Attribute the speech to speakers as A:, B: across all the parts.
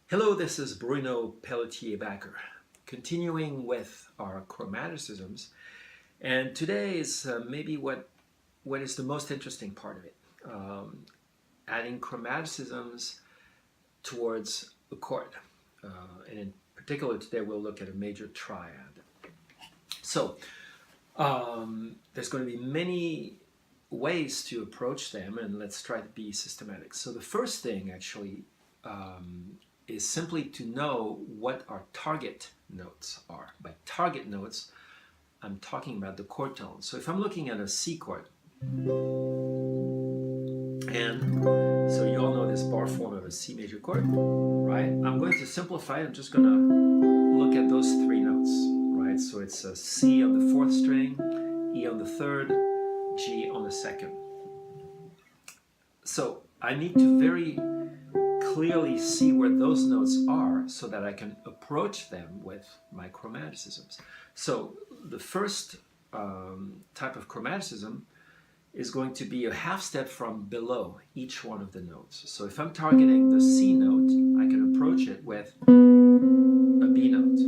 A: Hello, this is Bruno Pelletier-Bacquaert, continuing with our chromaticisms, and today is maybe what is the most interesting part of it, adding chromaticisms towards a chord, and in particular today we'll look at a major triad. So there's going to be many ways to approach them, and let's try to be systematic. So the first thing actually is simply to know what our target notes are. By target notes, I'm talking about the chord tones. So if I'm looking at a C chord, and so you all know this bar form of a C major chord, right? I'm going to simplify it. I'm just going to look at those three notes, right? So it's a C on the fourth string, E on the third, G on the second. So I need to very clearly see where those notes are so that I can approach them with my chromaticisms. So the first type of chromaticism is going to be a half step from below each one of the notes. So if I'm targeting the C note, I can approach it with a B note.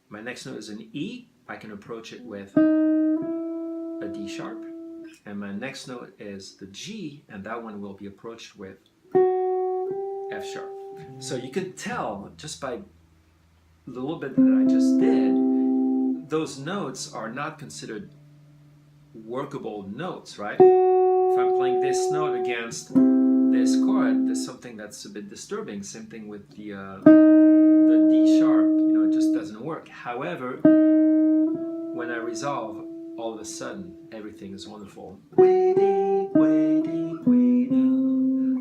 A: My next note is an E, I can approach it with a D sharp. And my next note is the G, and that one will be approached with F sharp. So you can tell just by the little bit that I just did, those notes are not considered workable notes, right? If I'm playing this note against this chord, there's something that's a bit disturbing. Same thing with the D sharp, you know, it just doesn't work. However, when I resolve, all of a sudden, everything is wonderful.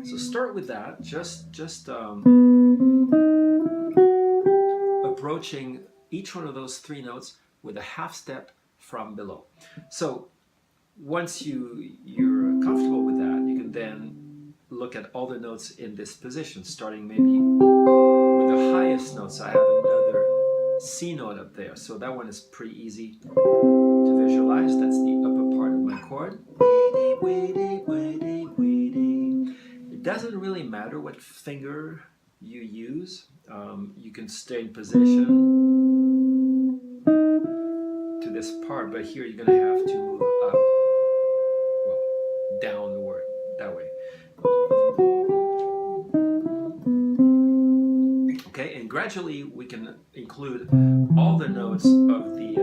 A: So start with that, just approaching each one of those three notes with a half step from below. So once you're comfortable with that, you can then look at all the notes in this position, starting maybe with the highest notes. I have another C note up there, so that one is pretty easy to visualize. That's the upper part of my chord. It doesn't really matter what finger you use. You can stay in position to this part, but here you're going to have to move up, well, downward, that way. Okay, and gradually we can include all the notes of the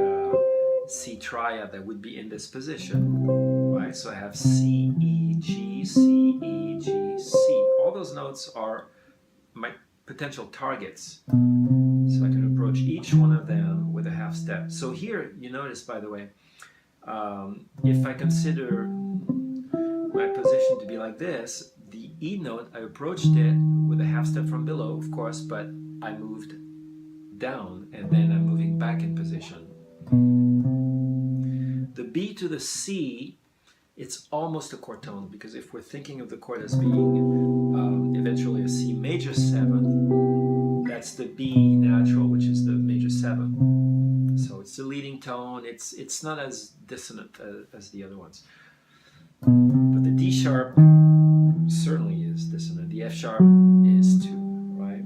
A: C triad that would be in this position, right? So I have C, E, G, C, E, G, C. All those notes are my potential targets. So I can approach each one of them with a half step. So here, you notice, by the way, if I consider my position to be like this, the E note, I approached it with a half step from below, of course, but I moved down, and then I'm moving back in position. The B to the C, it's almost a chord tone, because if we're thinking of the chord as being eventually a C major 7th, that's the B natural, which is the major 7. So it's the leading tone. It's not as dissonant as the other ones. But the D sharp certainly is dissonant. The F sharp is too, right?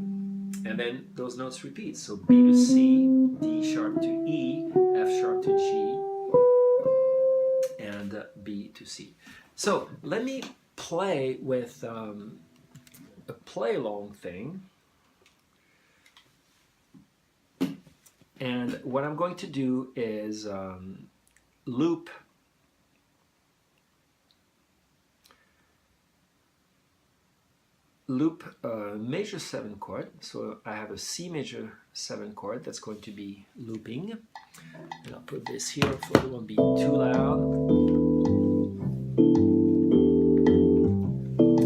A: And then those notes repeat. So B to C, D sharp to E, F sharp to G, and B to C. So let me play with a play-along thing. And what I'm going to do is loop a major 7 chord. So I have a C major 7 chord that's going to be looping. And I'll put this here so it won't be too loud.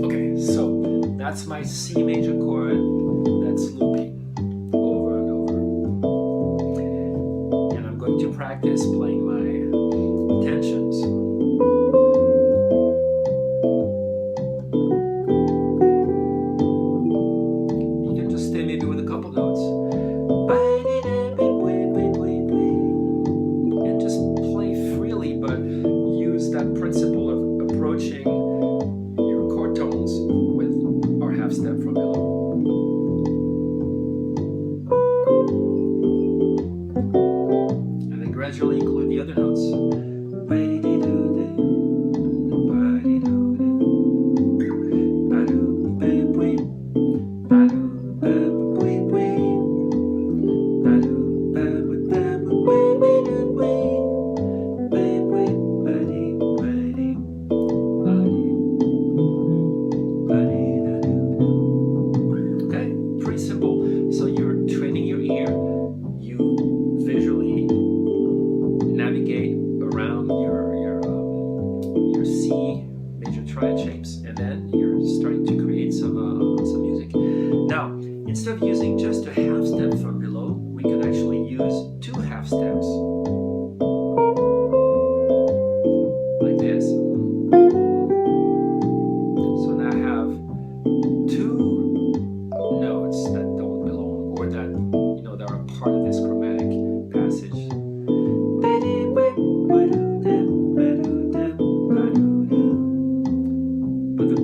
A: Okay, so that's my C major chord that's looping over and over. And I'm going to practice playing my tensions. Principle of approaching your chord tones with our half step from below. gradually include the other notes. Major Triad shapes, and then you're starting to create some music. Now, instead of using just a half step from below, we can actually use 2 half steps, like this. So now I have 2 notes that don't belong, or that that are part of this chromatic passage.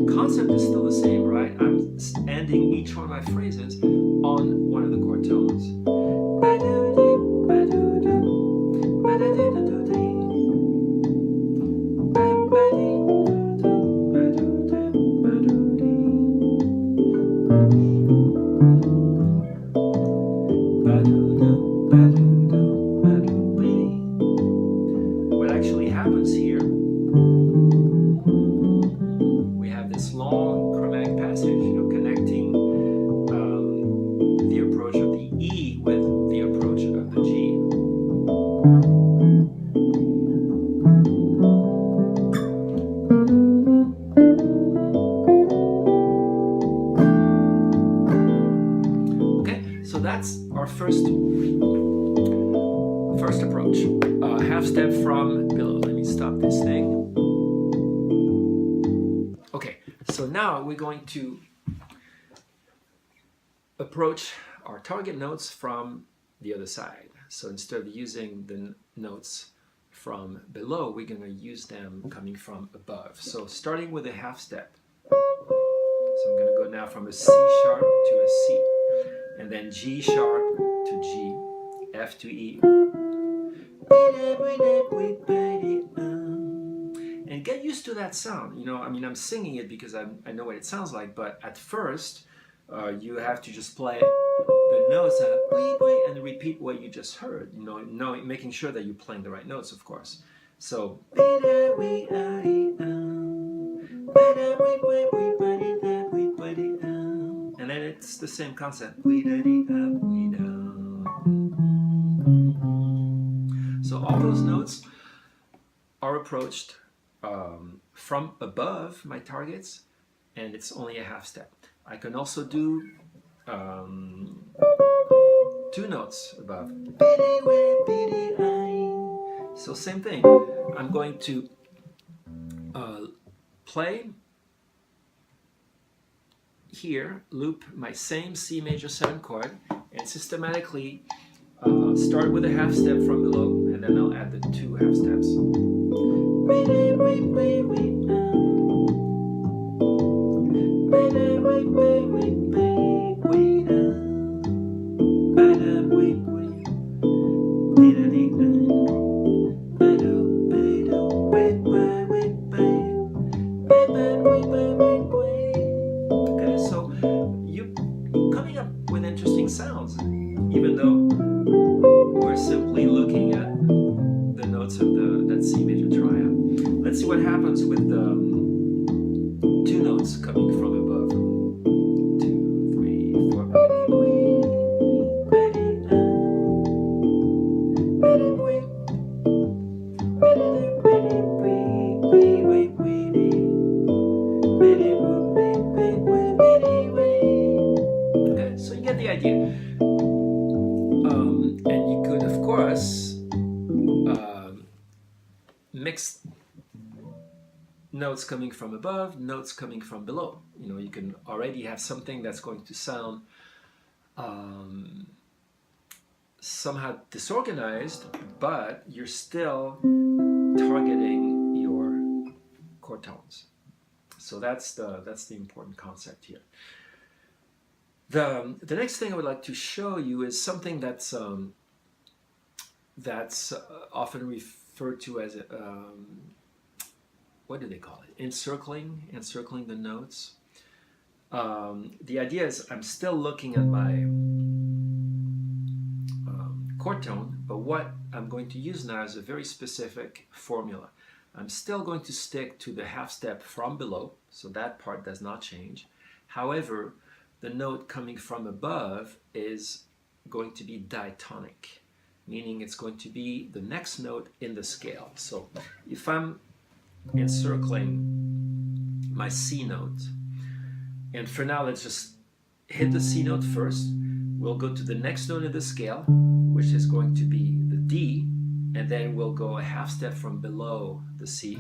A: Concept is still the same, right? I'm ending each one of my phrases on one of the chord tones. What actually happens here, long chromatic passage, connecting the approach of the E with the approach of the G. Okay, so that's our first approach. Half step from below. Let me stop this thing. Okay, so now we're going to approach our target notes from the other side. So instead of using the notes from below, we're going to use them coming from above. So starting with a half step. So I'm going to go now from a C sharp to a C, and then G sharp to G, F to E. And get used to that sound. I mean, I'm singing it because I know what it sounds like, but at first, you have to just play the notes and repeat what you just heard, making sure that you're playing the right notes, of course. So, and then it's the same concept. So all those notes are approached from above my targets, and it's only a half step. I can also do 2 notes above. So same thing. I'm going to play here, loop my same C major 7 chord, and systematically start with a half step from below, and then I'll add the 2 half steps. Okay, so you're coming up with interesting sounds, even though we're simply looking at the notes of that C major triad. Let's see what happens with the 2 notes coming from above. 2, 3, 4. Okay, so you get the idea. And you could, of course, mix notes coming from above, notes coming from below. You can already have something that's going to sound somehow disorganized, but you're still targeting your chord tones. So that's the important concept here. The next thing I would like to show you is something that's that's often referred to as what do they call it? Encircling the notes. The idea is I'm still looking at my chord tone, but what I'm going to use now is a very specific formula. I'm still going to stick to the half step from below, so that part does not change. However, the note coming from above is going to be diatonic, meaning it's going to be the next note in the scale. So if I'm encircling my C note, and for now let's just hit the C note first, we'll go to the next note in the scale, which is going to be the D, and then we'll go a half step from below the C.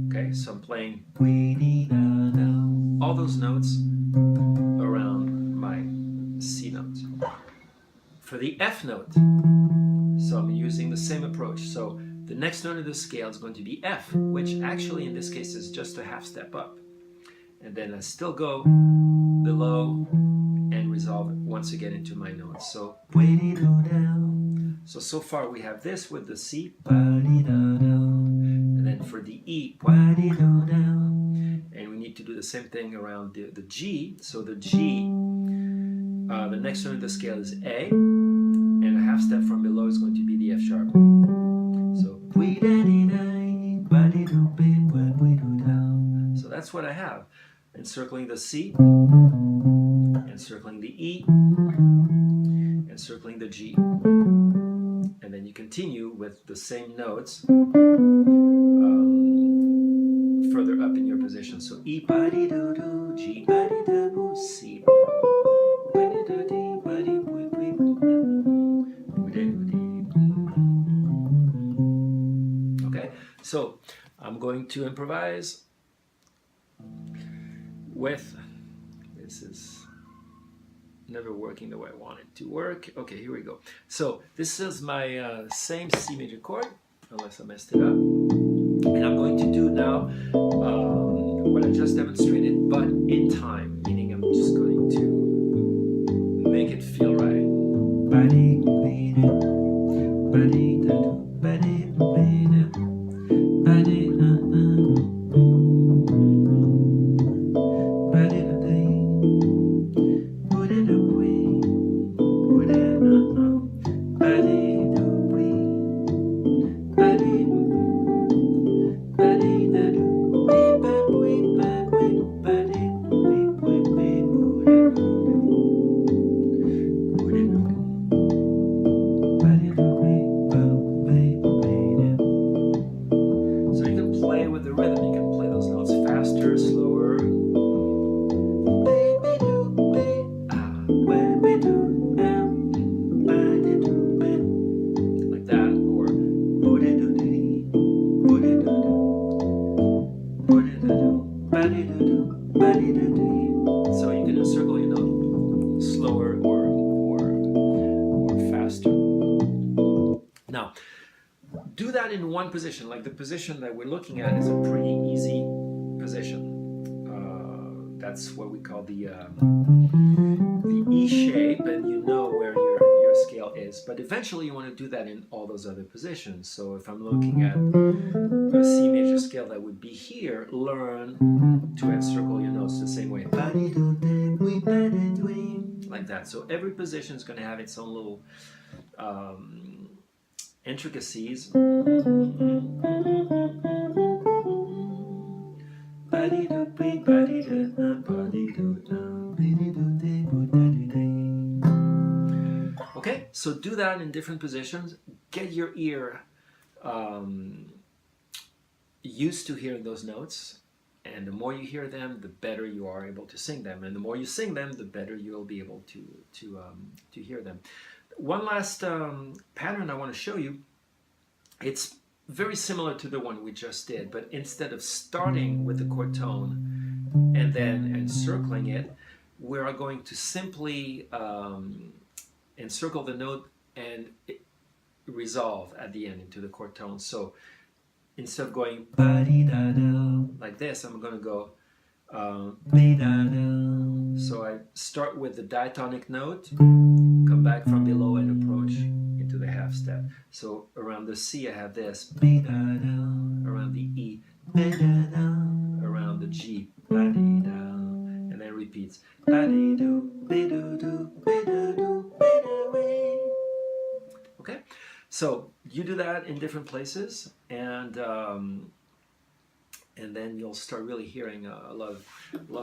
A: Okay, so I'm playing all those notes around my C note. For the F note, so I'm using the same approach. So the next note of the scale is going to be F, which actually in this case is just a half step up. And then I still go below and resolve once again into my notes. So so far we have this with the C, and then for the E, and we need to do the same thing around the G. So the G, the next note of the scale is A, and a half step from below is going to be the F sharp. So that's what I have. Encircling the C, encircling the E, encircling the G. And then you continue with the same notes further up in your position. So E, G, C, okay, so I'm going to improvise with, this is never working the way I want it to work. Okay, here we go. So this is my same C major chord, unless I messed it up. And I'm going to do now what I just demonstrated, but in time, meaning I'm just going to make it feel right. So you can encircle your note slower or faster. Now, do that in one position. Like the position that we're looking at is a pretty easy position. That's what we call the E shape, and you know where your scale is. But eventually you want to do that in all those other positions. So if I'm looking at a C major scale that would be here, learn to encircle your notes the same way. Like that. So every position is going to have its own little intricacies. Okay, so do that in different positions. Get your ear used to hearing those notes, and the more you hear them, the better you are able to sing them, and the more you sing them, the better you'll be able to hear them. One last pattern I want to show you. It's very similar to the one we just did, but instead of starting with the chord tone and then encircling it, we are going to simply encircle the note and resolve at the end into the chord tone. So instead of going like this, I'm going to go so I start with the diatonic note, come back from below and approach into to the half step. So around the C I have this, around the E, around the G, and then it repeats. Okay, so you do that in different places, and then you'll start really hearing a lot of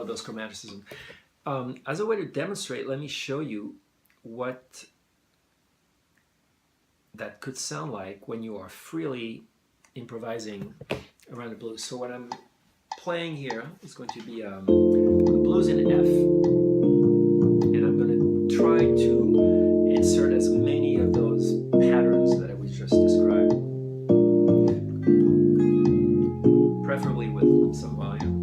A: those chromaticisms. As a way to demonstrate, let me show you what that could sound like when you are freely improvising around the blues. So what I'm playing here is going to be a blues in F, and I'm going to try to insert as many of those patterns that I was just described, preferably with some volume.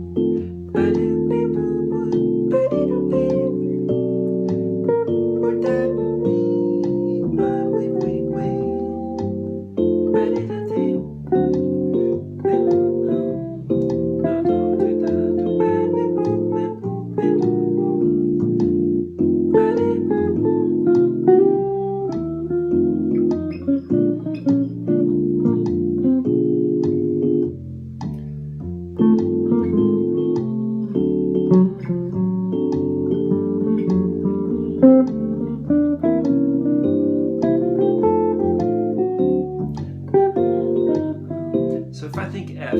A: So if I think F,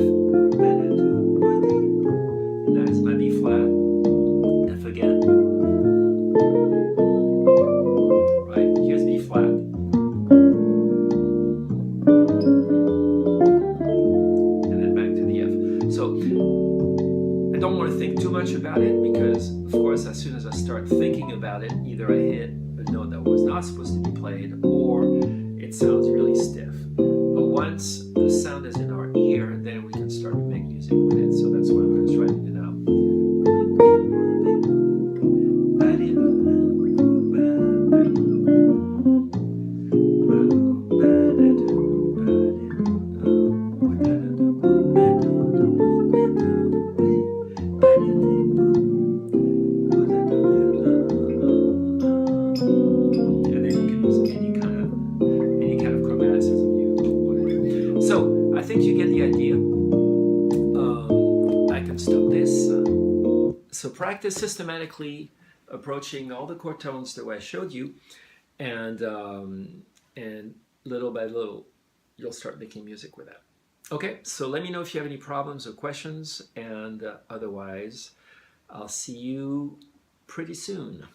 A: that's my B flat, F again, right, here's B flat, and then back to the F. So I don't want to think too much about it, because of course as soon as I start thinking about it, either I hit a note that was not supposed to be played, or it sounds really stiff. But once the sound is in our ear, then we can start to make music with it. So that's what I'm going to try to do now. And then you can use any kind of chromaticism you want to do. So I think you get the idea. I can stop this. So practice systematically approaching all the chord tones the way I showed you, and little by little you'll start making music with that. Okay, so let me know if you have any problems or questions, and otherwise I'll see you pretty soon.